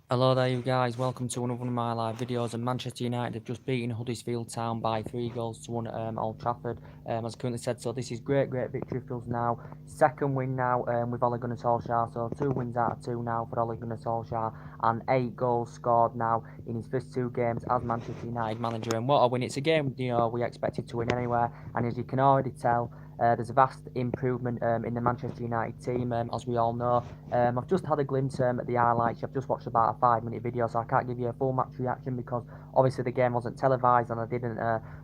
Hello there you guys, welcome to another one of my live videos. And Manchester United have just beaten Huddersfield Town by 3 goals to 1 at Old Trafford. As currently said, so this is great victory for us now. Second win now with Ole Gunnar Solskjaer, so 2 wins out of 2 now for Ole Gunnar Solskjaer, and 8 goals scored now in his first 2 games as Manchester United manager. And what a win! It's a game we expected to win anywhere, and as you can already tell, there's a vast improvement in the Manchester United team, as we all know. I've just had a glimpse at the highlights. I've just watched about a 5 minute video, so I can't give you a full match reaction because obviously the game wasn't televised and I didn't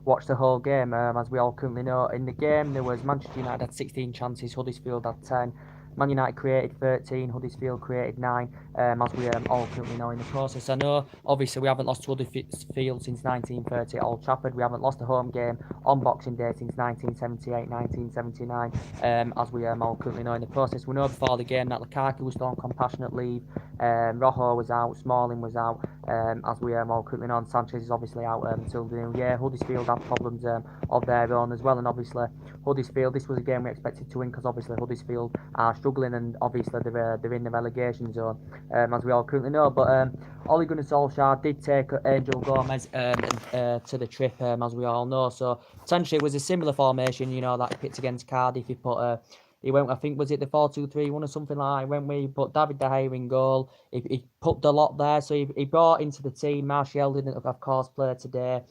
watch the whole game. As we all currently know, in the game there was Manchester United had 16 chances, Huddersfield had 10. Man United created 13, Huddersfield created 9, as we all currently know in the process. I know, obviously, we haven't lost to Huddersfield since 1930 at Old Trafford. We haven't lost a home game on Boxing Day since 1978, 1979, as we all currently know in the process. We know before the game that Lukaku was still on compassionate leave, Rojo was out, Smalling was out, as we all currently know, and Sanchez is obviously out until the new year. Huddersfield have problems of their own as well, and obviously Huddersfield, this was a game we expected to win because obviously Huddersfield are struggling and obviously they're in the relegation zone, as we all currently know. But Ole Gunnar Solskjaer did take Angel Gomez to the trip, as we all know. So potentially it was a similar formation, that he picked against Cardiff. He went, I think, was it the 4-2-3-1 or something like that? He went where he put David De Gea in goal. He put the lot there, so he brought into the team. Martial didn't, of course, play today.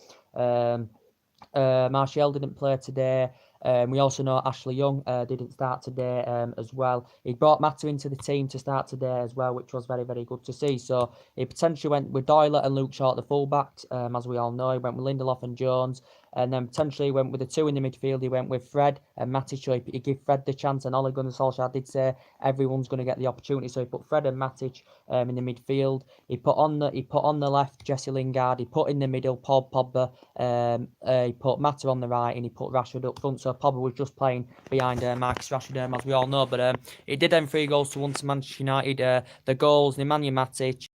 Martial didn't play today. We also know Ashley Young didn't start today as well. He brought Mata into the team to start today as well, which was very, very good to see. So he potentially went with Doyle and Luke Shaw at the fullbacks, as we all know. He went with Lindelof and Jones. And then potentially went with the 2 in the midfield. He went with Fred and Matic. So he gave Fred the chance. And Ole Gunnar Solskjaer did say everyone's going to get the opportunity. So he put Fred and Matic in the midfield. He put on the left Jesse Lingard. He put in the middle Paul Pogba. He put Mata on the right, and he put Rashford up front. So Pogba was just playing behind Marcus Rashford, as we all know. But it did end 3 goals to 1 to Manchester United. The goals, Nemanja Matic,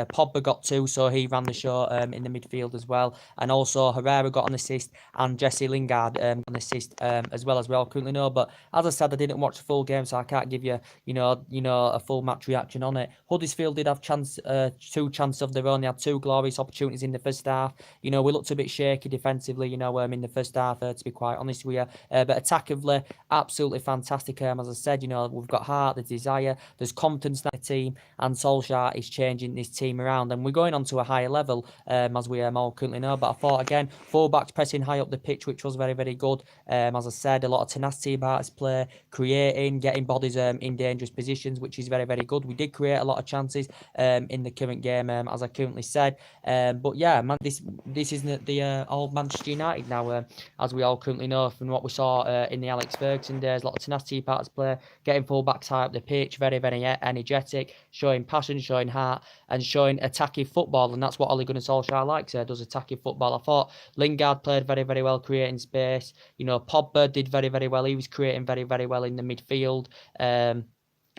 Pogba got 2, so he ran the show in the midfield as well. And also Herrera got an assist, and Jesse Lingard got an assist as well, as we all currently know. But as I said, I didn't watch the full game, so I can't give you a full match reaction on it. Huddersfield did have 2 chances of their own. They had 2 glorious opportunities in the first half. We looked a bit shaky defensively, in the first half, to be quite honest with you. But attackively, absolutely fantastic. As I said, we've got heart, the desire, there's confidence in the team, and Solskjaer is changing this team around. And we're going on to a higher level, as we all currently know. But I thought, again, fullbacks pressing high up the pitch, which was very, very good. As I said, a lot of tenacity about his play, creating, getting bodies in dangerous positions, which is very, very good. We did create a lot of chances in the current game, as I currently said. But yeah, man, this isn't the old Manchester United now, as we all currently know from what we saw in the Alex Ferguson days. A lot of tenacity about his play, getting fullbacks high up the pitch, very, very energetic, showing passion, showing heart, and showing attacking football. And that's what Ole Gunnar Solskjaer likes. Does attacking football. I thought Lingard played very, very well, creating space. Pogba did very, very well. He was creating very, very well in the midfield.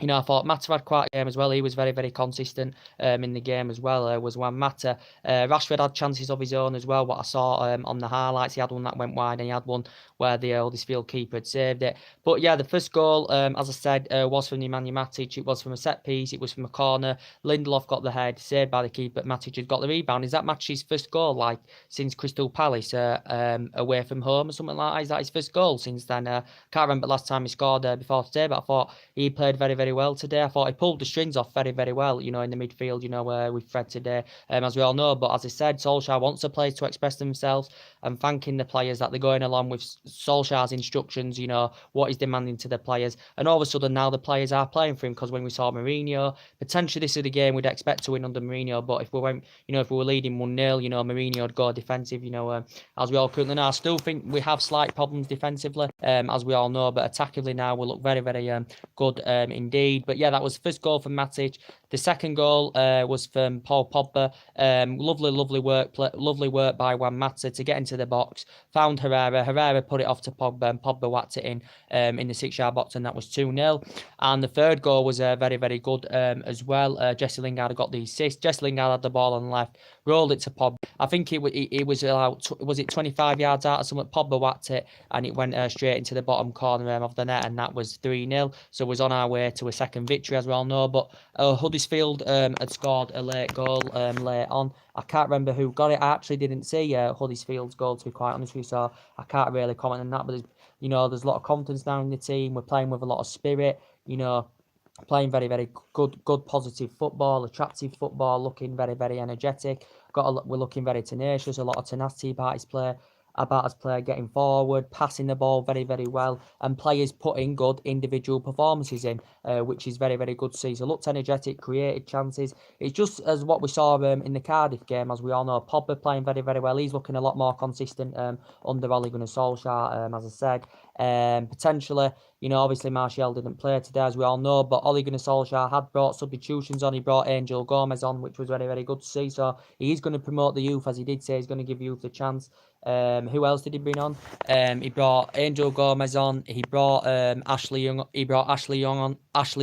I thought Mata had quite a game as well. He was very, very consistent in the game as well. Was one Mata. Rashford had chances of his own as well. What I saw on the highlights, he had one that went wide, and he had one where the Huddersfield keeper had saved it. But yeah, the first goal, as I said, was from Nemanja Matic. It was from a set piece. It was from a corner. Lindelof got the head, saved by the keeper. Matic had got the rebound. Is that Matic's first goal, since Crystal Palace away from home or something like that? Is that his first goal since then? Can't remember last time he scored before today, but I thought he played very, very well today. I thought he pulled the strings off very, very well, in the midfield, with Fred today, as we all know. But as I said, Solskjaer wants the players to express themselves, and thanking the players that they're going along with Solskjaer's instructions, what he's demanding to the players. And all of a sudden now the players are playing for him, because when we saw Mourinho, potentially this is the game we'd expect to win under Mourinho. But if we went, if we were leading 1-0, Mourinho would go defensive, as we all currently know. I still think we have slight problems defensively, as we all know, but attackively now we look very, very good indeed. But yeah, that was the first goal from Matic. The second goal was from Paul Pogba. Lovely work by Juan Mata to get into the box. Found Herrera. Herrera put it off to Pogba, and Pogba whacked it in the 6-yard box, and that was 2-0. And the third goal was very, very good as well. Jesse Lingard got the assist. Jesse Lingard had the ball on the left, rolled it to Pogba. I think it was about, was it 25 yards out or something? Pogba whacked it, and it went straight into the bottom corner of the net, and that was 3-0. So we're on our way to to a second victory, as we all know. But Huddlesfield had scored a late goal late on. I can't remember who got it. I actually didn't see Huddlesfield's goal, to be quite honest with you, so I can't really comment on that. But there's a lot of confidence now in the team. We're playing with a lot of spirit. Playing very, very good, positive football, attractive football, looking very, very energetic. We're looking very tenacious. A lot of tenacity about his play, getting forward, passing the ball very, very well, and players putting good individual performances in, which is very, very good to see. So looked energetic, created chances. It's just as what we saw in the Cardiff game, as we all know. Pogba playing very, very well. He's looking a lot more consistent under Ole Gunnar Solskjaer, as I said. Potentially, obviously Martial didn't play today, as we all know, but Ole Gunnar Solskjaer had brought substitutions on. He brought Angel Gomez on, which was very, very good to see. So he is going to promote the youth, as he did say. He's going to give youth a chance. Who else did he bring on? He brought Angel Gomez on. He brought Ashley Young. He brought Ashley Young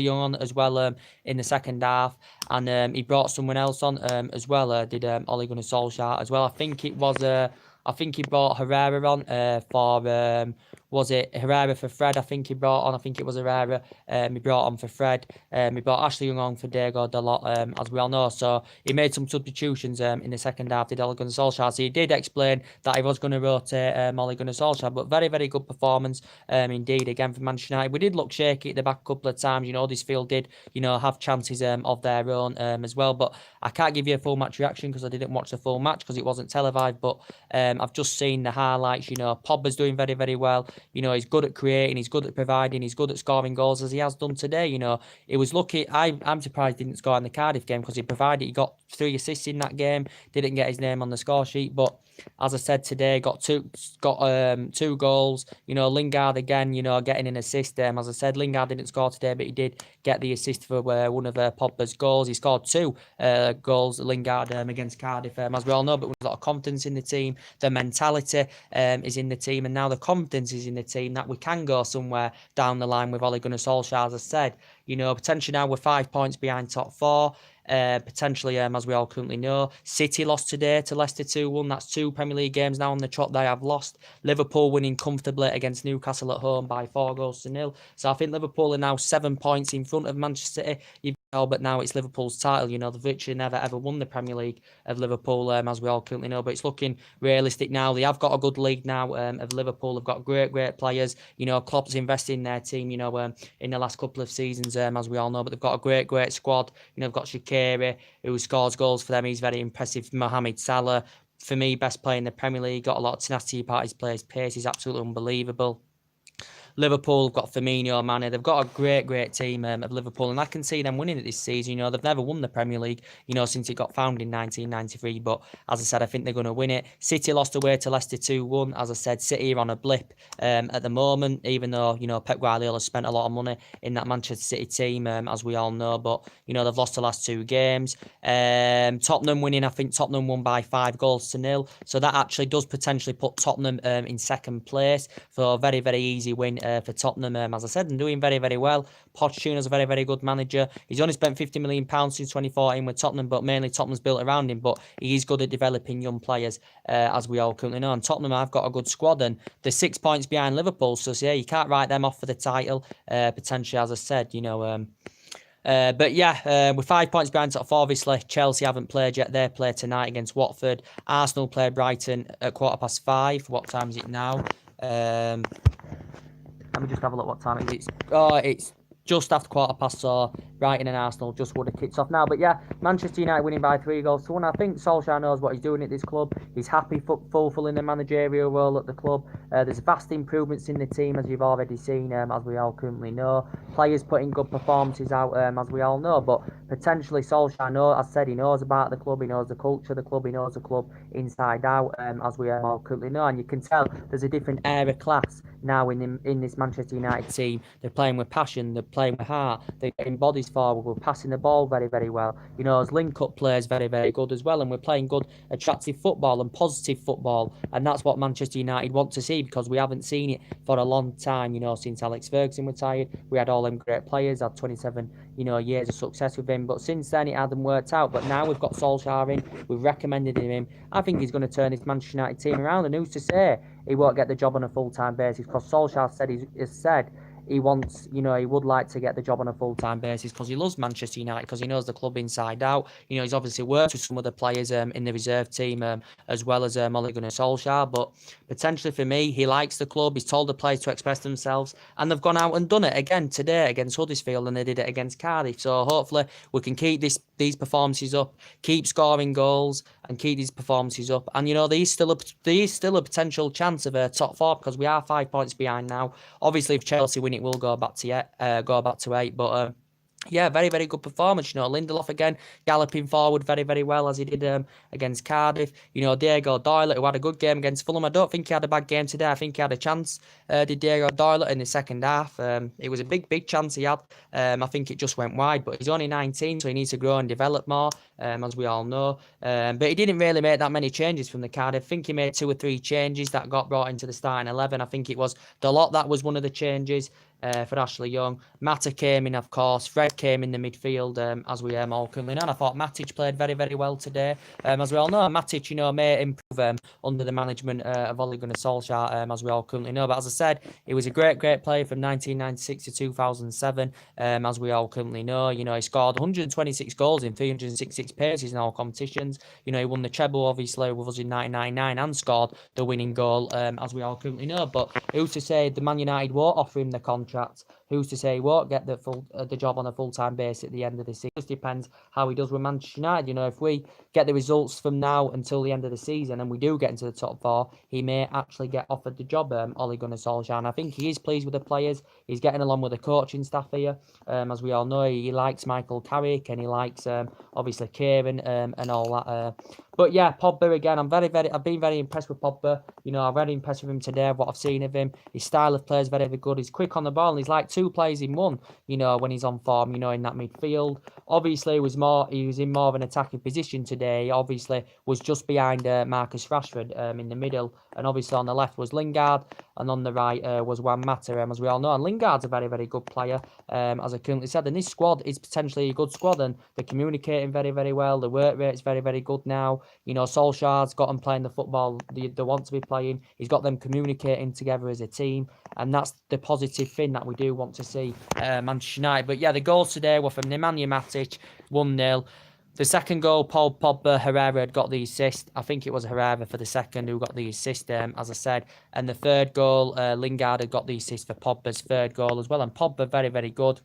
on as well in the second half, and he brought someone else on as well. Did Ole Gunnar Solskjaer as well? I think he brought Herrera on for was it Herrera for Fred? I think he brought on. I think it was Herrera. He brought on for Fred. He brought Ashley Young on for Diego Dalot, as we all know. So he made some substitutions in the second half. Did Ole Gunnar Solskjaer? So he did explain that he was going to rotate Ole Gunnar Solskjaer, but very, very good performance indeed again for Manchester United. We did look shaky at the back a couple of times. Huddersfield did have chances of their own as well, but I can't give you a full match reaction because I didn't watch the full match because it wasn't televised. But I've just seen the highlights. Pogba's doing very, very well. He's good at creating, he's good at providing, he's good at scoring goals, as he has done today. He was lucky. I'm surprised he didn't score in the Cardiff game because he got 3 assists in that game. Didn't get his name on the score sheet, but as I said today, got two goals. Lingard again, getting an assist. As I said, Lingard didn't score today, but he did get the assist for one of Pogba's goals. He scored 2 goals, Lingard, against Cardiff, as we all know. But with a lot of confidence in the team, the mentality is in the team, and now the confidence is in the team that we can go somewhere down the line with Ole Gunnar Solskjaer. As I said, potentially now we're 5 points behind top 4. Potentially, as we all currently know, City lost today to Leicester 2-1. That's 2 Premier League games now on the trot they have lost. Liverpool winning comfortably against Newcastle at home by 4-0. So I think Liverpool are now 7 points in front of Manchester City. But now it's Liverpool's title. They've virtually never ever won the Premier League of Liverpool, as we all currently know. But it's looking realistic now. They have got a good league now of Liverpool. They've got great players. Klopp's invested in their team, in the last couple of seasons, as we all know. But they've got a great squad. They've got Shaqiri, who scores goals for them. He's very impressive. Mohamed Salah, for me, best player in the Premier League. Got a lot of tenacity about his players. Pace is absolutely unbelievable. Liverpool have got Firmino, Mane. They've got a great team of Liverpool, and I can see them winning it this season. They've never won the Premier League, since it got founded in 1993. But as I said, I think they're going to win it. City lost away to Leicester 2-1. As I said, City are on a blip at the moment, even though Pep Guardiola spent a lot of money in that Manchester City team, as we all know. But they've lost the last 2 games. Tottenham winning. I think Tottenham won by 5-0. So that actually does potentially put Tottenham in second place for a very, very easy win for Tottenham, as I said, and doing very, very well. Pochetino's a very, very good manager. He's only spent £50 million since 2014 with Tottenham, but mainly Tottenham's built around him. But he is good at developing young players, as we all currently know. And Tottenham have got a good squad, and they're 6 points behind Liverpool. So yeah, you can't write them off for the title, potentially, as I said. But yeah, we're 5 points behind top 4. Obviously, Chelsea haven't played yet. They play tonight against Watford. Arsenal play Brighton at 5:15. What time is it now? Let me just have a look what time it is. It's just after 15:15, so Brighton and Arsenal just would have kicked off now. But yeah, Manchester United winning by 3-1. I think Solskjaer knows what he's doing at this club. He's happy fulfilling the managerial role at the club. There's vast improvements in the team, as you've already seen, as we all currently know. Players putting good performances out, as we all know. But potentially Solskjaer, as I said, he knows about the club. He knows the culture of the club. He knows the club inside out, as we all currently know. And you can tell there's a different air of class now in this Manchester United team. They're playing with passion. They're playing with heart. They're getting bodies forward. We're passing the ball very, very well. As link-up players very, very good as well. And we're playing good, attractive football and positive football. And that's what Manchester United want to see, because we haven't seen it for a long time, since Alex Ferguson retired. We had all them great players, had 27, years of success with him. But since then, it hasn't worked out. But now we've got Solskjaer in. We've recommended him in. I think he's going to turn this Manchester United team around. And who's to say he won't get the job on a full-time basis? Because Solskjaer has said he wants, he would like to get the job on a full-time basis because he loves Manchester United, because he knows the club inside out. He's obviously worked with some other players in the reserve team, as well as Ole Gunnar Solskjaer. But potentially for me, he likes the club. He's told the players to express themselves, and they've gone out and done it again today against Huddlesfield, and they did it against Cardiff. So hopefully we can keep these performances up, keep scoring goals, and keep these performances up. And there's still a potential chance of a top four, because we are 5 points behind now. Obviously, if Chelsea win it, we'll go back to 8. But yeah, very, very good performance. Lindelof again galloping forward very, very well, as he did against Cardiff. Diego Doyle, who had a good game against Fulham. I don't think he had a bad game today. I think he had a chance, did Diego Doyle, in the second half. It was a big, big chance he had. I think it just went wide, but he's only 19, so he needs to grow and develop more, as we all know. But he didn't really make that many changes from the Cardiff. I think he made 2 or 3 changes that got brought into the starting 11. I think it was Dalot that was one of the changes. For Ashley Young. Mata came in, of course. Fred came in the midfield, as we all currently know. And I thought Matic played very, very well today. As we all know, Matic, may improve under the management of Ole Gunnar Solskjaer, as we all currently know. But as I said, he was a great, great player from 1996 to 2007, as we all currently know. He scored 126 goals in 366 appearances in all competitions. He won the treble, obviously, with us in 1999, and scored the winning goal, as we all currently know. But who's to say the Man United won't offer him the contract? Who's to say he won't get the job on a full-time basis at the end of the season? It just depends how he does with Manchester United. If we get the results from now until the end of the season and we do get into the top 4, he may actually get offered the job, Ole Gunnar Solskjaer. And I think he is pleased with the players. He's getting along with the coaching staff here. As we all know, he likes Michael Carrick, and he likes, obviously, Kieran, and all that. But yeah, Pogba again. I've been very impressed with Pogba. I'm very impressed with him today, what I've seen of him. His style of play is very, very good. He's quick on the ball, and he's like 2 players in one, when he's on form, in that midfield. Obviously, he was in more of an attacking position today. He obviously was just behind Marcus Rashford in the middle, and obviously on the left was Lingard, and on the right was Juan Mata, as we all know. And Lingard's a very, very good player, as I currently said. And this squad is potentially a good squad, and they're communicating very, very well. The work rate is very, very good now. Solskjaer's got them playing the football they want to be playing. He's got them communicating together as a team, and that's the positive thing that we do want to see Manchester United. But yeah, the goals today were from Nemanja Matic, 1-0. The second goal, Paul Pogba, Herrera had got the assist. I think it was Herrera for the second who got the assist, as I said. And the third goal, Lingard had got the assist for Pogba's third goal as well. And Pogba, very, very good.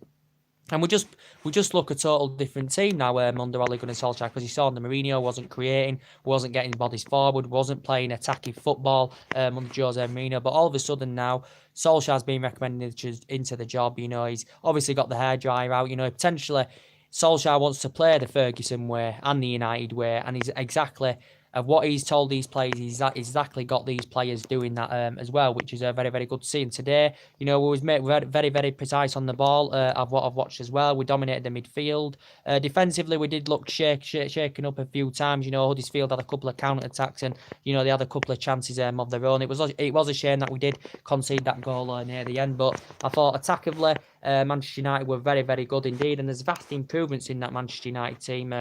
And we just look a total different team now under Ole Gunnar Solskjaer, because you saw the Mourinho wasn't creating, wasn't getting bodies forward, wasn't playing attacking football under Jose Mourinho. But all of a sudden now, Solskjaer's been recommended into the job. He's obviously got the hairdryer out. Potentially Solskjaer wants to play the Ferguson way and the United way, and he's exactly of what he's told these players, he's exactly got these players doing that as well, which is very, very good to see. And today, we was very, very precise on the ball of what I've watched as well. We dominated the midfield. Defensively, we did look shaken up a few times. Huddersfield had a couple of counter-attacks, and, they had a couple of chances of their own. It was a shame that we did concede that goal near the end, but I thought attackively, Manchester United were very, very good indeed, and there's vast improvements in that Manchester United team,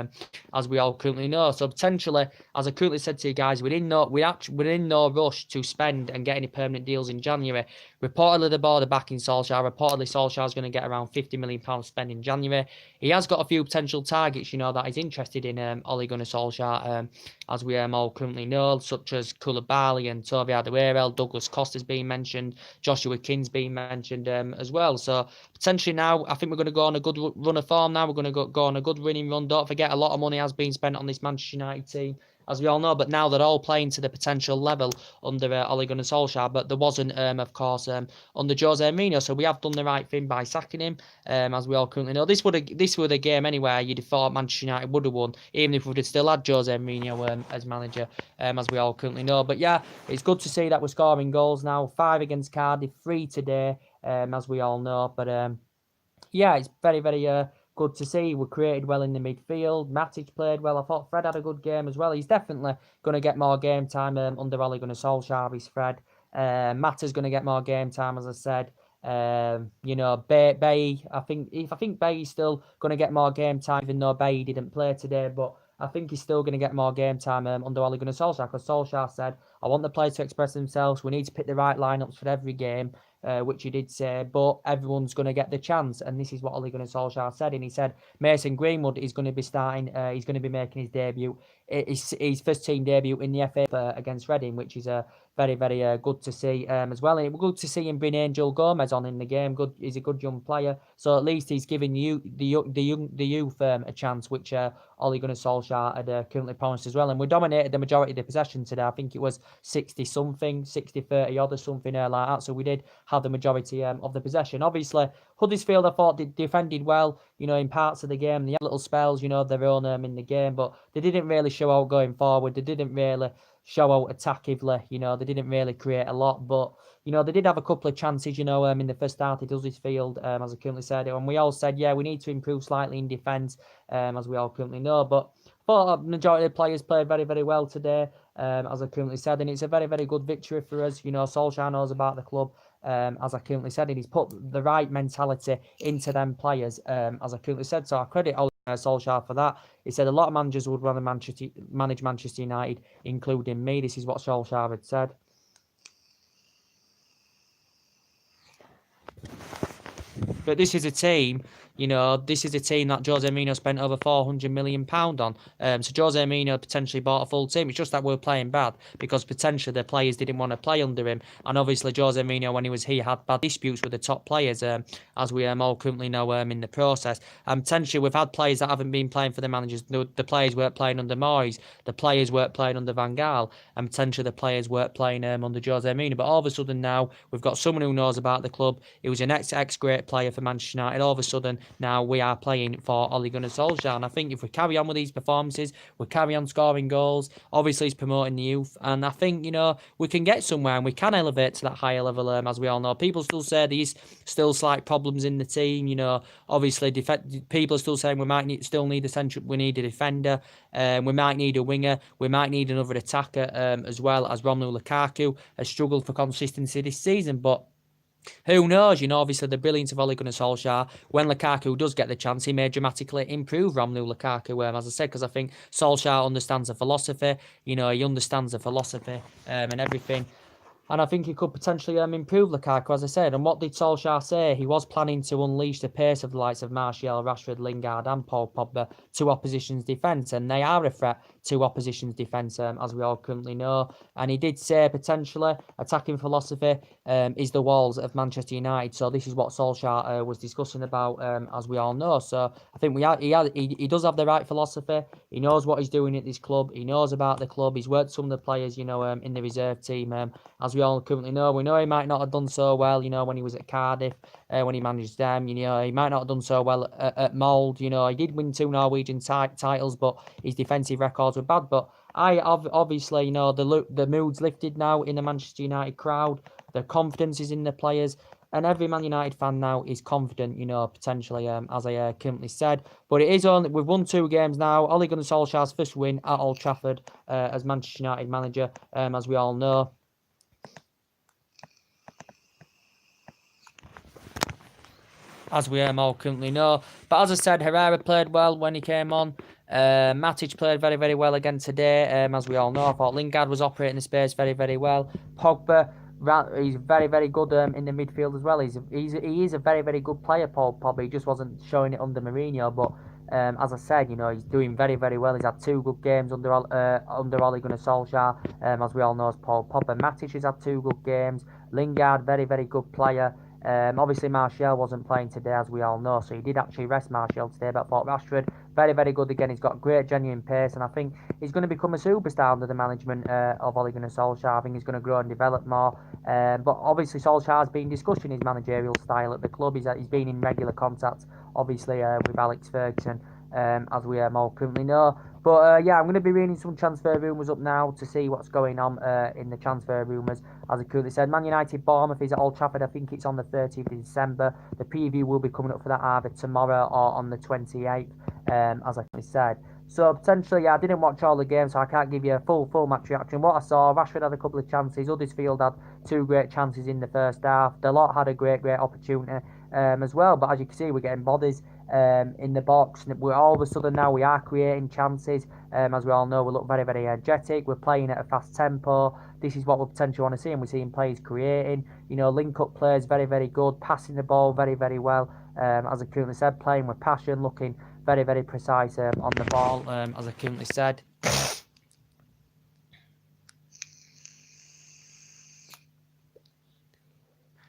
as we all currently know. So potentially, as I currently said to you guys, we're in no rush to spend and get any permanent deals in January. Reportedly, the board are backing Solskjaer. Reportedly, Solskjaer's going to get around £50 million spent in January. He has got a few potential targets, that he's interested in Ole Gunnar Solskjaer, as we all currently know, such as Koulibaly and Toby Alderweireld. Douglas Costa's been mentioned. Joshua King's been mentioned as well. So potentially now, I think we're going to go on a good run of form now. We're going to go on a good winning run. Don't forget, a lot of money has been spent on this Manchester United team, as we all know, but now they're all playing to the potential level under Ole Gunnar Solskjaer, but there wasn't, of course, under Jose Mourinho. So we have done the right thing by sacking him, as we all currently know. This would a game anyway you'd have thought Manchester United would have won, even if we'd have still had Jose Mourinho as manager, as we all currently know. But yeah, it's good to see that we're scoring goals now. 5 against Cardiff, 3 today, as we all know. But yeah, it's very, very good to see. We created well in the midfield. Matic played well. I thought Fred had a good game as well. He's definitely going to get more game time under Ole Gunnar Solskjaer. Is Fred. Mata's going to get more game time, as I said. Bailly, I think Bailly's still going to get more game time, even though Bailly didn't play today. But I think he's still going to get more game time under Ole Gunnar Solskjaer, because Solskjaer said, I want the players to express themselves. We need to pick the right lineups for every game. which he did say, but everyone's going to get the chance. And this is what Ole Gunnar Solskjaer said. And he said Mason Greenwood is going to be starting, he's going to be making his debut, his first team debut in the FA against Reading, which is very, very good to see as well. And it was good to see him bring Angel Gomez on in the game. Good, he's a good young player. So at least he's giving the youth a chance, which Ole Gunnar Solskjaer had currently promised as well. And we dominated the majority of the possession today. I think it was 60-something, 60-30 odd or something like that. So we did have the majority of the possession. Obviously, Huddlesfield, I thought, defended well, in parts of the game. They had little spells, of their own in the game, but they didn't really show out going forward. They didn't really show out attackively, they didn't really create a lot, but, they did have a couple of chances, in the first start at Huddlesfield, as I currently said, and we all said, yeah, we need to improve slightly in defence, as we all currently know, but I thought the majority of the players played very, very well today, as I currently said, and it's a very, very good victory for us. Solskjaer knows about the club, as I currently said, and he's put the right mentality into them players, as I currently said, so I credit Solskjaer for that. He said a lot of managers would want to manage Manchester United, including me. This is what Solskjaer had said. But this is a team, that Jose Mourinho spent over £400 million on. So Jose Mourinho potentially bought a full team. It's just that we're playing bad because potentially the players didn't want to play under him. And obviously Jose Mourinho, when he was here, had bad disputes with the top players, as we all currently know in the process. And potentially we've had players that haven't been playing for the managers. The players weren't playing under Moyes. The players weren't playing under Van Gaal. And potentially the players weren't playing under Jose Mourinho. But all of a sudden now, we've got someone who knows about the club. He was an ex-great player for Manchester United. All of a sudden, now we are playing for Ole Gunnar Solskjaer. And I think if we carry on with these performances, we carry on scoring goals, obviously he's promoting the youth. And I think, we can get somewhere and we can elevate to that higher level, as we all know. People still say there's still slight problems in the team, obviously people are still saying we might still need we need a defender, we might need a winger, we might need another attacker, as well as Romelu Lukaku has struggled for consistency this season, but who knows, obviously the brilliance of Ole Gunnar Solskjaer, when Lukaku does get the chance, he may dramatically improve Romelu Lukaku, as I said, because I think Solskjaer understands the philosophy, he understands the philosophy and everything. And I think he could potentially improve Lukaku, as I said. And what did Solskjaer say? He was planning to unleash the pace of the likes of Martial, Rashford, Lingard and Paul Pogba to opposition's defence. And they are a threat to opposition's defence, as we all currently know. And he did say potentially attacking philosophy is the walls of Manchester United. So this is what Solskjaer was discussing about, as we all know. So I think he does have the right philosophy. He knows what he's doing at this club. He knows about the club. He's worked some of the players, in the reserve team, as we all currently know. We know he might not have done so well, when he was at Cardiff, when he managed them. He might not have done so well at Mould. He did win 2 Norwegian titles, but his defensive records were bad. But obviously, the mood's lifted now in the Manchester United crowd. The confidence is in the players. And every Man United fan now is confident, potentially, as I currently said. But it is only, we've won 2 games now. Ole Gunnar Solskjaer's first win at Old Trafford as Manchester United manager, as we all know. As we all currently know. But as I said, Herrera played well when he came on. Matic played very, very well again today, as we all know. I thought Lingard was operating the space very, very well. Pogba, he's very, very good in the midfield as well. He is a very, very good player, Paul Pogba. He just wasn't showing it under Mourinho, but as I said, he's doing very, very well. He's had 2 good games under Ole Gunnar Solskjaer, as we all know, as Paul Pogba. Matic has had 2 good games. Lingard, very, very good player. Obviously, Martial wasn't playing today, as we all know, so he did actually rest Martial today. But I thought Rashford, very, very good again. He's got great, genuine pace, and I think he's going to become a superstar under the management of Ole Gunnar Solskjaer. I think he's going to grow and develop more. But obviously, Solskjaer's been discussing his managerial style at the club. He's been in regular contact, obviously, with Alex Ferguson, as we all currently know. But yeah, I'm going to be reading some transfer rumours up now to see what's going on in the transfer rumours. As I currently said, Man United Bournemouth is at Old Trafford. I think it's on the 30th of December. The preview will be coming up for that either tomorrow or on the 28th, as I said. So potentially, yeah, I didn't watch all the games, so I can't give you a full match reaction. What I saw, Rashford had a couple of chances. Huddlesfield had 2 great chances in the first half. Delort had a great opportunity as well. But as you can see, we're getting bodies. in the box. And we're all of a sudden now we are creating chances. As we all know, we look very, very energetic. We're playing at a fast tempo. This is what we potentially want to see, and we're seeing players creating. Link up players very, very good, passing the ball very, very well. As I currently said, playing with passion, looking very, very precise on the ball. As I currently said.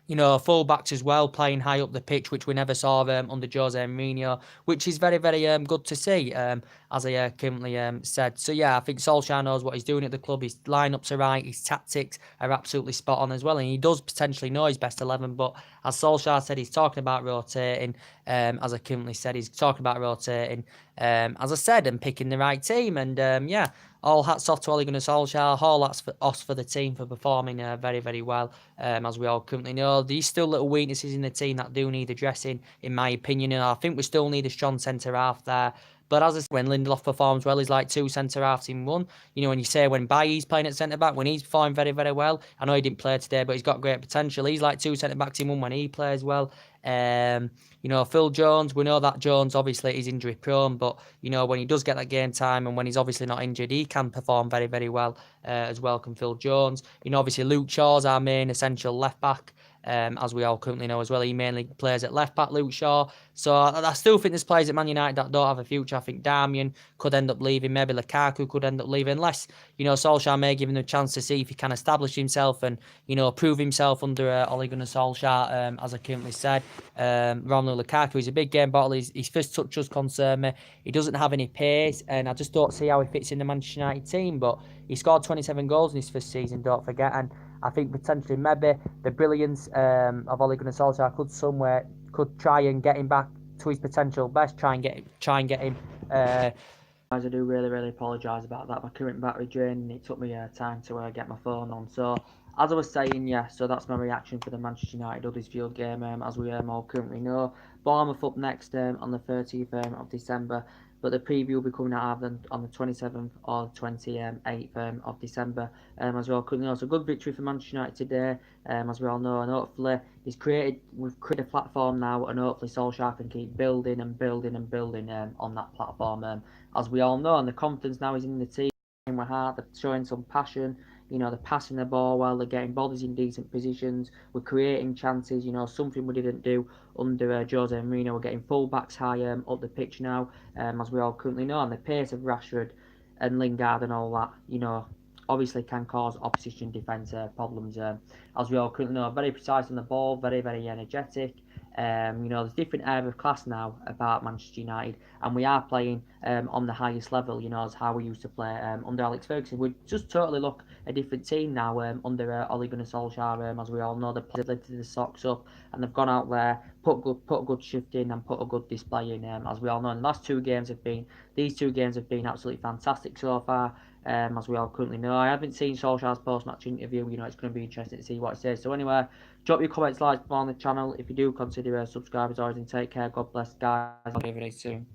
Full-backs as well, playing high up the pitch, which we never saw under Jose Mourinho, which is very, very good to see, as I currently said. So, yeah, I think Solskjaer knows what he's doing at the club. His lineups are right, his tactics are absolutely spot on as well, and he does potentially know his best 11, but as Solskjaer said, he's talking about rotating, as I currently said, he's talking about rotating, as I said, and picking the right team, and, yeah, all hats off to Ole Gunnar Solskjaer, all hats off for the team for performing very, very well, as we all currently know. There's still little weaknesses in the team that do need addressing, in my opinion, and I think we still need a strong centre-half there. But as I said, when Lindelof performs well, he's like two centre-halves in one. When you say when Bailly's playing at centre-back, when he's performing very, very well, I know he didn't play today, but he's got great potential. He's like two centre-backs in one when he plays well. Phil Jones, we know that Jones obviously is injury prone, but when he does get that game time and when he's obviously not injured, he can perform very, very well as well can Phil Jones. Obviously Luke Shaw's our main essential left back. As we all currently know as well, he mainly plays at left back, Luke Shaw. So I still think there's players at Man United that don't have a future. I think Darmian could end up leaving, maybe Lukaku could end up leaving, unless Solskjaer may give him a chance to see if he can establish himself and prove himself under Ole Gunnar Solskjaer. As I currently said, Romelu Lukaku is a big game bottle. His first touch does concern me. He doesn't have any pace, and I just don't see how he fits in the Manchester United team. But he scored 27 goals in his first season, don't forget, and I think potentially maybe the brilliance of Ole Gunnar Solskjaer could try and get him back to his potential best. Try and get him. I do really, really apologise about that. My current battery drained. It took me time to get my phone on. So as I was saying, yeah. So that's my reaction for the Manchester United Huddlesfield game. As we all currently know, Bournemouth up next on the 30th of December. But the preview will be coming out on the 27th or 28th of December. As we all currently know, so good victory for Manchester United today. As we all know, and hopefully we've created a platform now, and hopefully Solskjaer can keep building and building and building on that platform. As we all know, and the confidence now is in the team. With heart, they're showing some passion. They're passing the ball well, they're getting bodies in decent positions, we're creating chances, something we didn't do under Jose Mourinho. We're getting full-backs high up the pitch now, as we all currently know, and the pace of Rashford and Lingard and all that, obviously can cause opposition defence problems, as we all currently know. Very precise on the ball, very, very energetic. There's different air of class now about Manchester United, and we are playing on the highest level, as how we used to play under Alex Ferguson. We just totally look a different team now under Ole Gunnar Solskjaer. As we all know, they've lifted the socks up and they've gone out there, put a good shift in and put a good display in. As we all know, and these two games have been absolutely fantastic so far. As we all currently know, I haven't seen Solskjaer's post-match interview. It's going to be interesting to see what he says. So anyway, drop your comments, likes on the channel. If you do, consider subscribing. Always, and take care. God bless, guys. I'll be very soon.